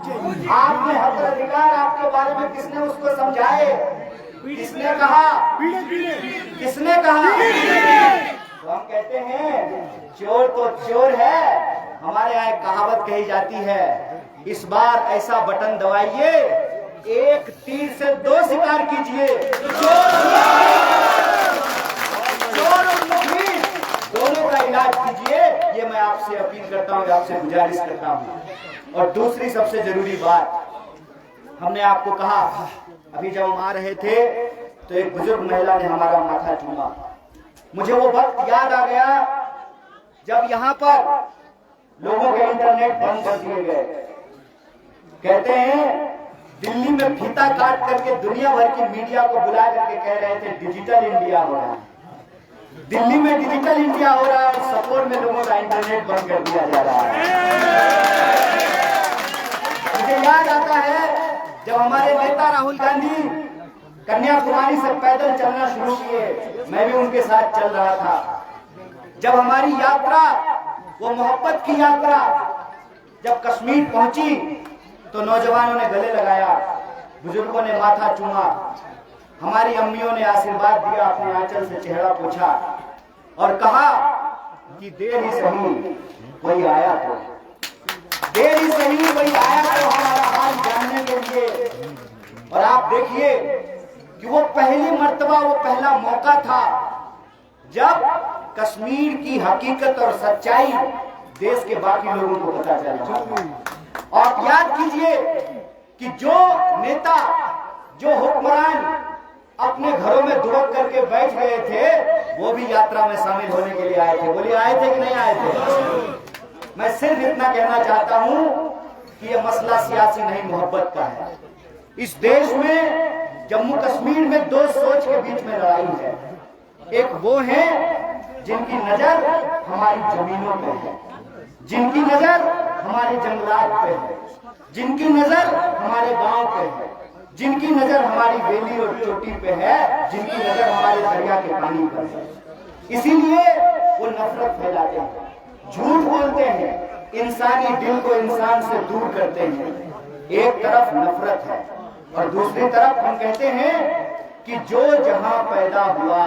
आपने हक अधिकार आपके बारे में किसने उसको समझाए? किसने कहा? किसने कहा? तो हम कहते हैं चोर तो चोर है। हमारे यहाँ एक कहावत कही जाती है, इस बार ऐसा बटन दबाइए एक तीर से दो शिकार कीजिए। चोर और मुखबिर दोनों का इलाज कीजिए, ये मैं आपसे अपील करता हूँ, आपसे गुजारिश करता हूँ। और दूसरी सबसे जरूरी बात, हमने आपको कहा अभी जब हम आ रहे थे तो एक बुजुर्ग महिला ने हमारा माथा चूमा। मुझे वो वक्त याद आ गया जब यहाँ पर लोगों के इंटरनेट बंद कर दिए गए। कहते हैं दिल्ली में फीता काट करके दुनिया भर की मीडिया को बुला करके कह रहे थे डिजिटल इंडिया हो रहा है, दिल्ली में डिजिटल इंडिया हो रहा है, और सपोर में लोगों का इंटरनेट बंद कर दिया जा रहा है। मुझे याद आता है जब हमारे नेता राहुल गांधी कन्याकुमारी से पैदल चलना शुरू किए, मैं भी उनके साथ चल रहा था। जब हमारी यात्रा वो मोहब्बत की यात्रा जब कश्मीर पहुंची तो नौजवानों ने गले लगाया, बुजुर्गों ने माथा चूमा, हमारी अम्मियों ने आशीर्वाद दिया, अपने आंचल से चेहरा पोंछा और कहा कि देर ही सही वही आया, तो देर ही सही वही आया तो हमारा हाल जानने के लिए। और आप देखिए कि वो पहली मर्तबा, वो पहला मौका था जब कश्मीर की हकीकत और सच्चाई देश के बाकी लोगों को पता चल रहा था। और याद कीजिए कि जो नेता, जो हुक्मरान अपने घरों में दुबक करके बैठ गए थे, वो भी यात्रा में शामिल होने के लिए आए थे। बोलिए आए थे कि नहीं आए थे? मैं सिर्फ इतना कहना चाहता हूं कि ये मसला सियासी नहीं, मोहब्बत का है। इस देश में जम्मू कश्मीर में दो सोच के बीच में लड़ाई है। एक वो है जिनकी नजर हमारी जमीनों पे है, जिनकी नजर हमारे जंगलात पे है, जिनकी नजर हमारे गांव पे है, जिनकी नजर हमारी वेली और चोटी पे है, जिनकी नजर हमारे दरिया के पानी पर है। इसीलिए वो नफरत फैलाते हैं, झूठ बोलते हैं, इंसानी दिल को इंसान से दूर करते हैं। एक तरफ नफरत है और दूसरी तरफ हम कहते हैं कि जो जहां पैदा हुआ,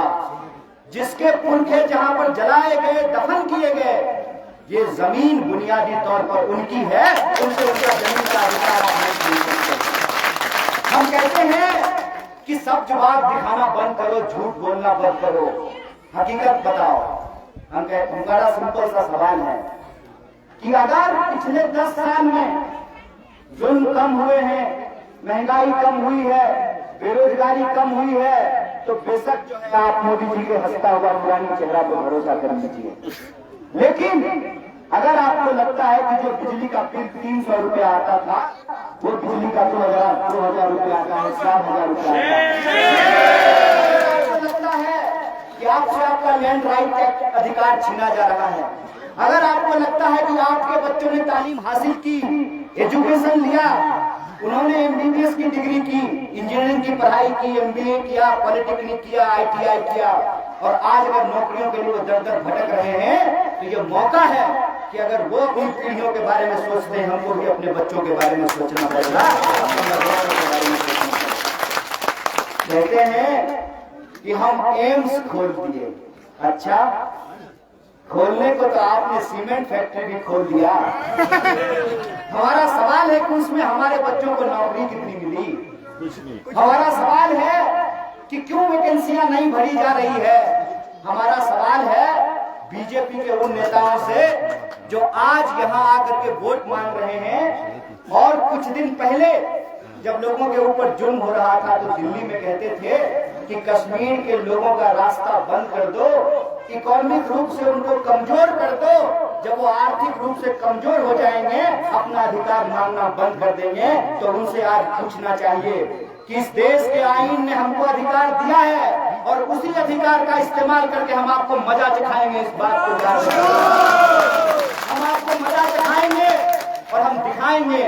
जिसके पुरखे जहां पर जलाए गए, दफन किए गए, ये जमीन बुनियादी तौर पर उनकी है, उनसे उनका जमीन का अधिकार नहीं कर सकते। हम कहते हैं कि सब जवाब दिखाना बंद करो, झूठ बोलना बंद करो, हकीकत बताओ। हम कहते हैं बड़ा सिंपल सा सवाल है कि अगर पिछले 10 साल में जुल्म कम हुए हैं, महंगाई कम हुई है, बेरोजगारी कम हुई है, तो बेशक जो है आप मोदी जी के हंसता हुआ पुरानी चेहरा पर भरोसा कर लीजिए। लेकिन अगर आपको लगता है कि जो बिजली का बिल 300 रुपया आता था, वो बिजली का 2,000 रुपया आता है, 7,000 रुपया आता है, आपको लगता है कि आपसे आपका लैंड राइट का अधिकार छीना जा रहा है, अगर आपको लगता है कि आपके बच्चों ने तालीम हासिल की, एजुकेशन लिया, उन्होंने एमबीबीएस की डिग्री की, इंजीनियरिंग की पढ़ाई की, एमबीए किया, पॉलिटेक्निक किया, आईटीआई किया, और आज अगर नौकरियों के लिए वो दर दर भटक रहे हैं, तो ये मौका है कि अगर वो अपनी पीढ़ियों के बारे में सोचते हैं, हमको भी अपने बच्चों के बारे में सोचना पड़ेगा, अपने नौजवानों के बारे में सोचना पड़ेगा। कहते हैं कि हम एम्स खोल दिए। अच्छा, खोलने को तो आपने सीमेंट फैक्ट्री भी खोल दिया। हमारा सवाल है कि उसमें हमारे बच्चों को नौकरी कितनी मिली? हमारा सवाल है कि क्यों वैकेंसियां नहीं भरी जा रही है? हमारा सवाल है बीजेपी के उन नेताओं से जो आज यहां आकर के वोट मांग रहे हैं, और कुछ दिन पहले जब लोगों के ऊपर जुल्म हो रहा था तो दिल्ली में कहते थे कि कश्मीर के लोगों का रास्ता बंद कर दो, इकोनॉमिक रूप से उनको कमजोर कर दो। जब वो आर्थिक रूप से कमजोर हो जाएंगे, अपना अधिकार मांगना बंद कर देंगे, तो उनसे आज पूछना चाहिए कि इस देश के आईन ने हमको अधिकार दिया है, और उसी अधिकार का इस्तेमाल करके हम आपको मजा चखाएंगे। इस बात को याद रखिए, हम आपको मजा चखाएंगे और हम दिखाएंगे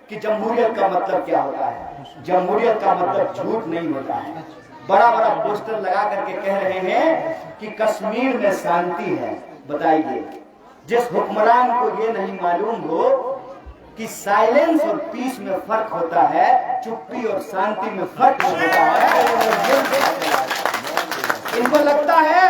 कि जमहूरियत का मतलब क्या होता है। जमहूरियत का मतलब झूठ नहीं होता है। बड़ा बड़ा पोस्टर लगा करके कह रहे हैं कि कश्मीर में शांति है। बताइए, जिस हुक्मरान को ये नहीं मालूम हो कि साइलेंस और पीस में फर्क होता है, चुप्पी और शांति में फर्क होता है। इनको लगता है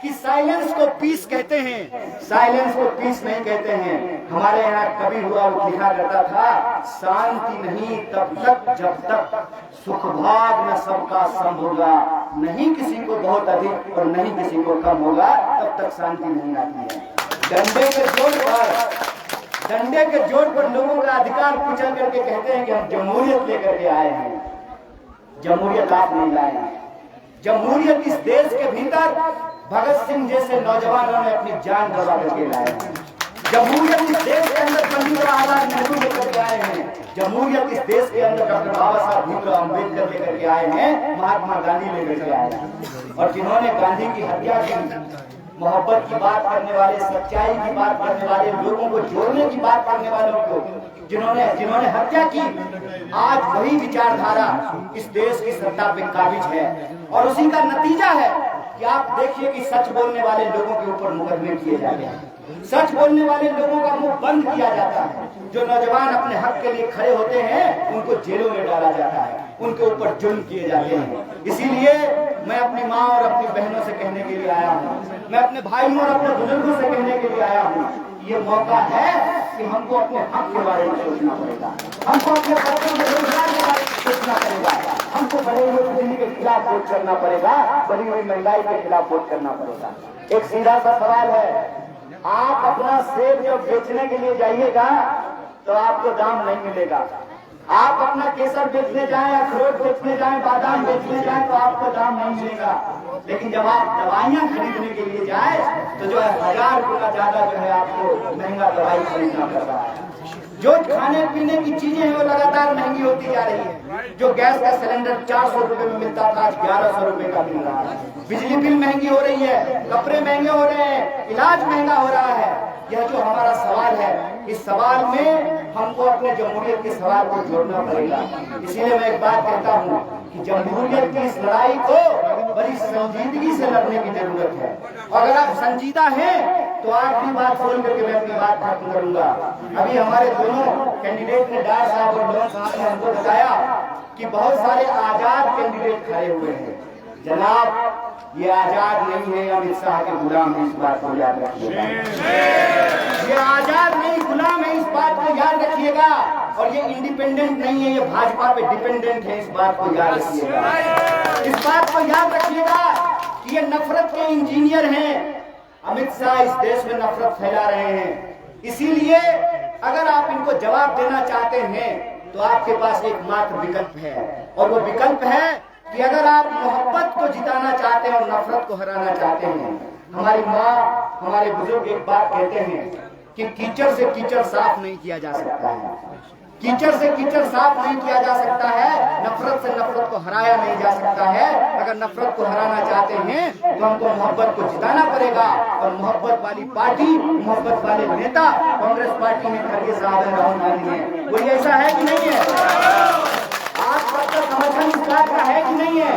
कि साइलेंस को पीस कहते हैं, साइलेंस को पीस नहीं कहते हैं। हमारे यहाँ कवि हुआ लिखा करता था, शांति नहीं तब तक जब तक सुख भाग न सबका सम होगा, नहीं किसी को बहुत अधिक और नहीं किसी को कम होगा, तब तक शांति नहीं आती है। डंडे के जोर पर लोगों का अधिकार कुचल करके कहते हैं कि हम जमहूरियत लेकर के आए हैं। जमहूरियत आप नहीं लाए हैं। जमहूरियत इस देश के भीतर भगत सिंह जैसे नौजवानों ने अपनी जान गंवा करके लाए हैं। जमहूरियत इस देश के अंदर पंडित जवाहरलाल नेहरू लेकर के आए हैं। जमहूरियत इस देश के अंदर डॉक्टर बाबा साहब भीमराव अम्बेडकर लेकर के आए हैं, महात्मा गांधी लेकर के आए हैं। और जिन्होंने गांधी की हत्या की, मोहब्बत की बात करने वाले, सच्चाई की बात करने वाले, लोगों को जोड़ने की बात करने वालों को जिन्होंने हत्या की, आज वही विचारधारा इस देश की सत्ता पे काबिज है। और उसी का नतीजा है कि आप देखिए कि सच बोलने वाले लोगों के ऊपर मुकदमे किए जाते हैं, सच बोलने वाले लोगों का मुंह बंद किया जाता है। जो नौजवान अपने हक के लिए खड़े होते हैं उनको जेलों में डाला जाता है, उनके ऊपर जुल्म किए जाते हैं। इसीलिए मैं अपनी माँ और अपनी बहनों से कहने के लिए आया हूँ, मैं अपने भाइयों और अपने बुजुर्गों से कहने के लिए आया हूँ, ये मौका है कि हमको अपने हक के बारे में सोचना पड़ेगा, हमको अपने बच्चों के रोजगार के बारे में सोचना पड़ेगा, हमको बढ़े हुए बिजली के खिलाफ वोट करना पड़ेगा, बढ़ी हुई महंगाई के खिलाफ वोट करना पड़ेगा। एक सीधा सा सवाल है, आप अपना सेब जब बेचने के लिए जाइएगा तो आपको दाम नहीं मिलेगा। आप अपना केसर बेचने जाएं, अखरोट बेचने जाएं, बादाम बेचने जाएं तो आपको दाम नहीं मिलेगा। लेकिन जब आप दवाइयां खरीदने के लिए जाए तो जो है 1000 गुना ज्यादा जो है आपको महंगा दवाई खरीदना पड़ रहा है। जो खाने पीने की चीजें हैं वो लगातार महंगी होती जा रही है। जो गैस का सिलेंडर 400 रुपए में मिलता था आज 1100 रुपए का मिल रहा है। बिजली बिल महंगी हो रही है, कपड़े महंगे हो रहे हैं, इलाज महंगा हो रहा है। यह जो हमारा सवाल है, इस सवाल में हमको अपने जमहूरियत के सवाल को जोड़ना पड़ेगा। इसीलिए मैं एक बात कहता हूँ कि जमहूरियत की इस लड़ाई को बड़ी संजीदगी से लड़ने की जरूरत है। और अगर आप संजीदा हैं तो आखिरी बात सुन करके मैं अपनी बात खत्म करूंगा। अभी हमारे दोनों कैंडिडेट ने, डार साहब और लोन साहब ने हमको बताया कि बहुत सारे आजाद कैंडिडेट खड़े हुए हैं। जनाब, ये आजाद नहीं है, अमित शाह के गुलाम है, इस बात को याद रखिएगा। ये आजाद नहीं, गुलाम है, इस बात को याद रखिएगा। और ये इंडिपेंडेंट नहीं है, ये भाजपा पे डिपेंडेंट है, इस बात को याद रखिएगा। इस बात को याद रखिएगा कि ये नफरत के इंजीनियर हैं। अमित शाह इस देश में नफरत फैला रहे हैं। इसीलिए अगर आप इनको जवाब देना चाहते हैं तो आपके पास एकमात्र विकल्प है, और वो विकल्प है कि अगर आप मोहब्बत को जिताना चाहते हैं और नफरत को हराना चाहते हैं। हमारी माँ, हमारे बुजुर्ग एक बात कहते हैं कि कीचड़ से कीचड़ साफ नहीं किया जा सकता है, कीचड़ से कीचड़ साफ नहीं किया जा सकता है, नफरत से नफरत को हराया नहीं जा सकता है। अगर नफरत को हराना चाहते हैं तो हमको मोहब्बत को जिताना पड़ेगा। और मोहब्बत वाली पार्टी, मोहब्बत वाले नेता कांग्रेस पार्टी में खड़गे साहब है, राहुल गांधी है। वो ऐसा है कि नहीं है? आप सबका समर्थन इस बात का है कि नहीं है?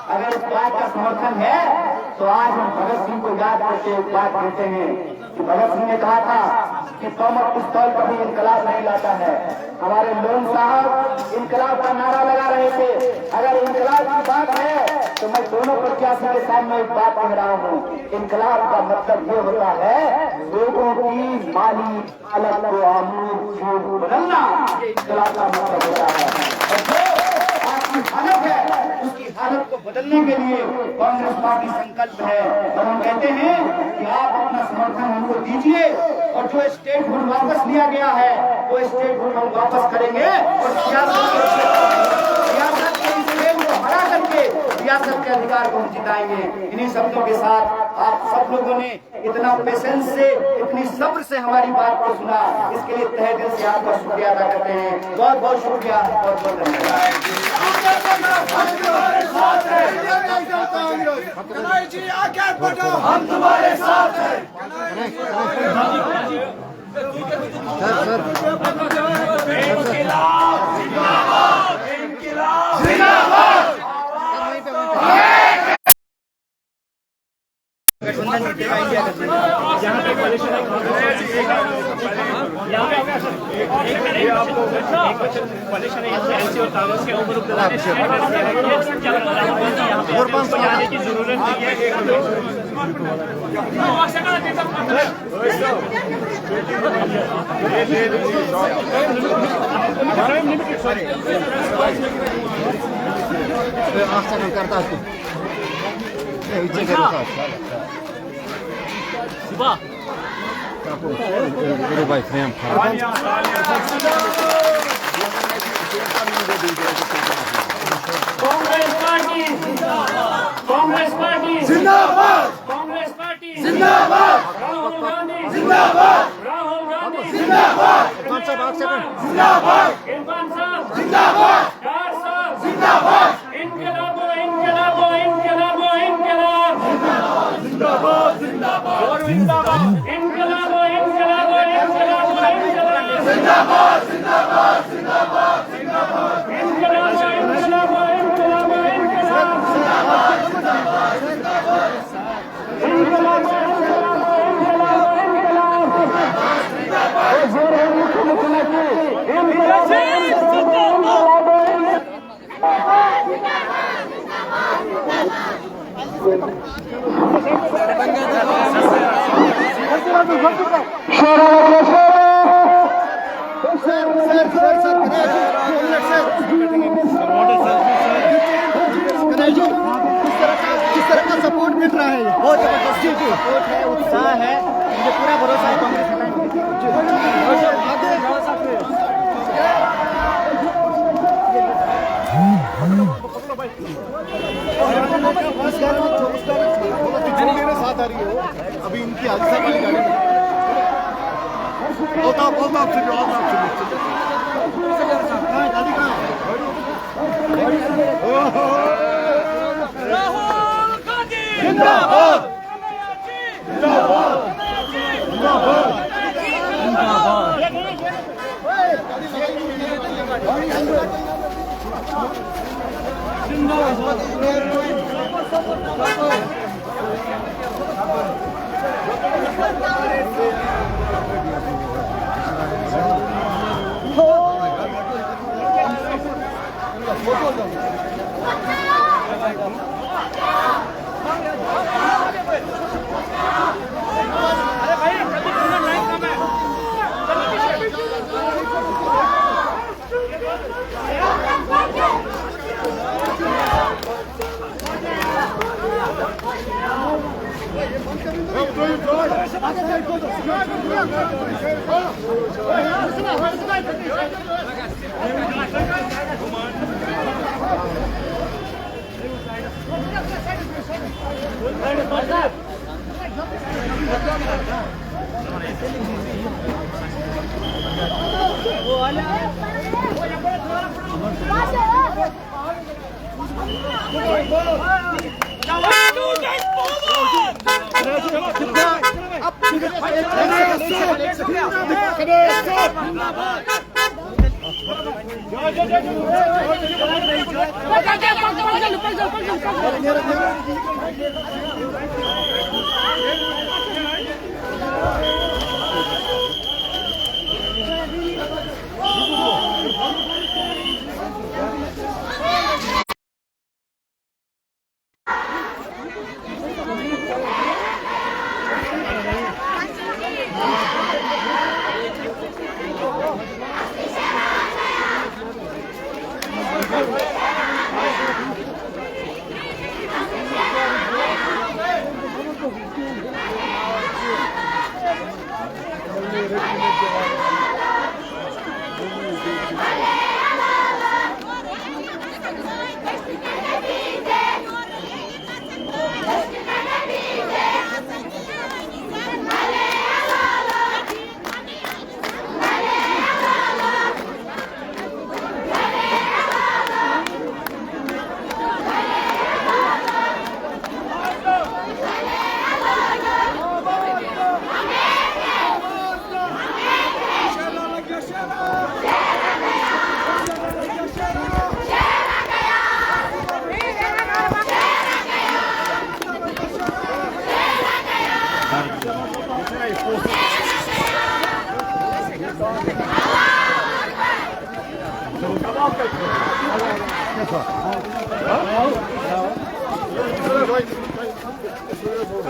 अगर इस बात का समर्थन है तो आज हम भगत सिंह को याद करके एक बात कहते हैं कि भगत सिंह ने कहा था कि बम और पिस्तौल कभी इनकलाब नहीं लाता है। हमारे लोन साहब इनकलाब का नारा लगा रहे थे। अगर इनकलाब की बात है तो मैं दोनों प्रत्याशी के सामने एक बात कह रहा हूँ, इनकलाब का मतलब ये होता है लोगों की माली हालत को आमूल बदलना, ये इनकलाब का मतलब होता है। आपकी हालत है, उसकी हालत को बदलने के लिए कांग्रेस पार्टी संकल्प है। और हम कहते हैं कि आप अपना समर्थन हमको दीजिए और जो स्टेट हुड वापस लिया गया है वो स्टेट हुड हम वापस करेंगे और सियासत के इस खेल को हरा करके सियासत के अधिकार को हम जिताएंगे। इन्हीं शब्दों के साथ आप सब लोगों ने इतना पेशेंस से, इतनी सब्र से हमारी बात को सुना, इसके लिए तहे दिल से आपका शुक्रिया अदा करते हैं। बहुत बहुत शुक्रिया, बहुत बहुत धन्यवाद। हम तुम्हारे साथ हैं। गठबंधन जीतेगा इंडिया गठबंधन, जहाँ पे की जरूरत नहीं है। भाई फ्रेम कांग्रेस पार्टी जिंदाबाद, कांग्रेस पार्टी जिंदाबाद, राहुल गांधी जिंदाबाद, जिंदाबाद जिंदाबाद, इरफान साहब जिंदाबाद, डार साहब जिंदाबाद, इनकलाबो इनकलाबो इनकलाबो इनकलाब जिंदाबाद, जिंदाबाद, जिंदाबाद, इनकलाबो इनकलाबो इनकलाबो इनकलाब जिंदाबाद, जिंदाबाद, जिंदाबाद, इनकलाबो इनकलाबो इनकलाबो किस तरह का सपोर्ट मिल रहा है? बहुत जबरदस्त सपोर्ट है, उत्साह है, मुझे पूरा भरोसा है कांग्रेस मेरे साथ आ रही हो अभी इनकी हादसा वाली गाड़ी में राहुल गांधी जिंदाबाद,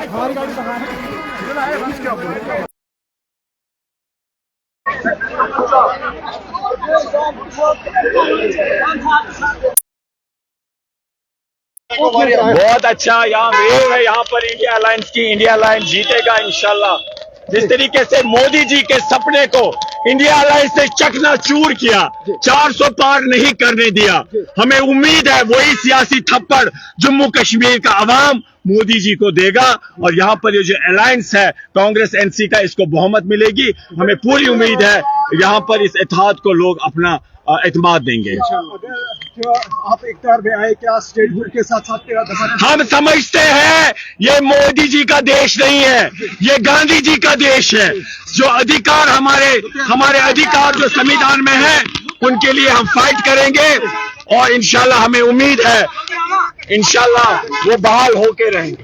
हमारी गाड़ी कहाँ है? बहुत अच्छा यहाँ वेव है यहाँ पर इंडिया अलायंस की। इंडिया अलायंस जीतेगा इंशाल्लाह। जिस तरीके से मोदी जी के सपने को इंडिया अलायंस ने चकनाचूर किया, 400 पार नहीं करने दिया, हमें उम्मीद है वही सियासी थप्पड़ जम्मू कश्मीर का अवाम मोदी जी को देगा और यहाँ पर ये जो अलायंस है कांग्रेस एनसी का, इसको बहुमत मिलेगी। हमें पूरी उम्मीद है यहाँ पर इस इत्तेहाद को लोग अपना एतमाद देंगे। आप इख्तियार में आए क्या स्टेट बोर्ड के साथ साथ हम समझते हैं ये मोदी जी का देश नहीं है, ये गांधी जी का देश है। जो अधिकार हमारे अधिकार जो संविधान में है उनके लिए हम फाइट करेंगे और इंशाल्लाह हमें उम्मीद है इंशाल्लाह वो बहाल होके रहेंगे।